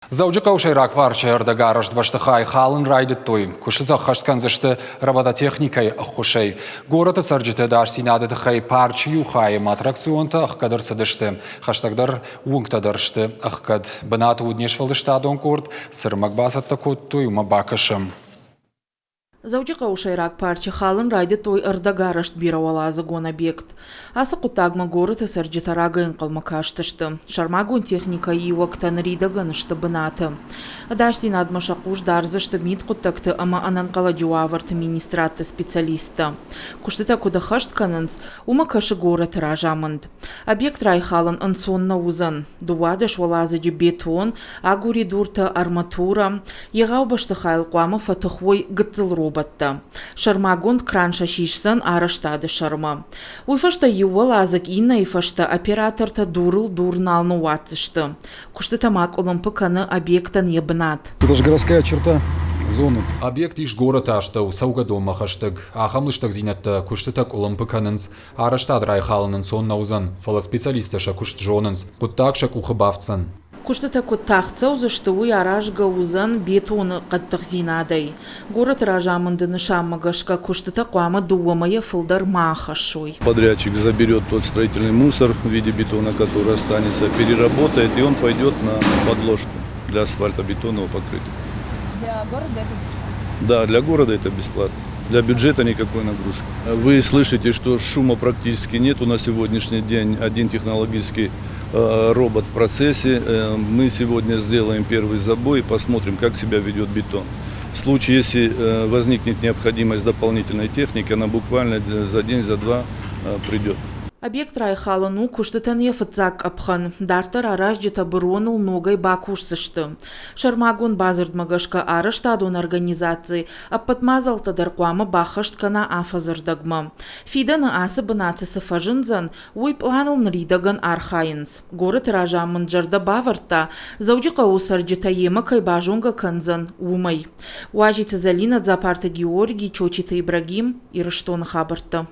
Завжди каушайрак варча эрдагараш баштахай халын райдет той. Кушта хаштканзашты робототехникой хушей. Город сарджите даш синадет хай парчию хай атракционта ахкадар садышты. Хаштагдар унгтадаршты ахкад банат уднешвалдышта донкорд сырмакбасат такот той мабакашам. Завжди каушайрак парча халын райдет той эрдагараш биравалазы гон объект. Асы кутагма город сарджитарага инкалмакаштышты. Шармагун техника и вактан ридаганышты банаты. Даш синадма шакуш дарзышты мид кутакты ама ананкала джуаварты министраты специалиста. Куштыта кудахашт кананс умакашы город ражамынд. Объект райхалын ансонна узан. Дуадыш валазы бетон, агури дурта арматура. Егау баштыхайл куама фатыхвой гыцыл роботта. Шармагун кранша шишсан араштады шарма. Уйфашта ювал азык инна ифашта операторта дурыл дурналны уатышты. Куштыта мак олымпыканы объектан ебнат. Это же городская черта зоны. Объект иш город аштау саугадома хаштаг. Ахамлыштаг зинатта куштытак олымпыканынс араштад райхалынын сонна узан. Фала специалисташа кушт жонынс. Путтакшак ухыбавцан. Куштыта кутахца узышты уй аражга узан бетоны каттық зинадай. Город ражамындыны шаммагашка куштыта куама дуамая фылдар махашуй. Подрядчик заберет тот строительный мусор в виде бетона, который останется, переработает, и он пойдет на подложку для асфальтобетонного покрытия. Для города это бесплатно? Да, для города это бесплатно. Для бюджета никакой нагрузки. Вы слышите, что шума практически нет. На сегодняшний день один технологический робот в процессе. Мы сегодня сделаем первый забой и посмотрим, как себя ведет бетон. В случае, если возникнет необходимость дополнительной техники, она буквально за день, за два придет. Объект райхалыну куштытан ефыцак апхан. Дартар араш жита броныл ногай бакушсышты. Шармагун базырдмагашка араштадун организации, аппатмазалтадар куама бахашткана афазырдагма. Фиданы асы бынаты сафажынзан, уй планыл нридаган архайынс. Город ражамын жарда баварта, завжди каусар жита емакай бажунга канзан умай. Уажиты залина дзапарта Георгий, Чочита Ибрагим и Рыштон хабарта.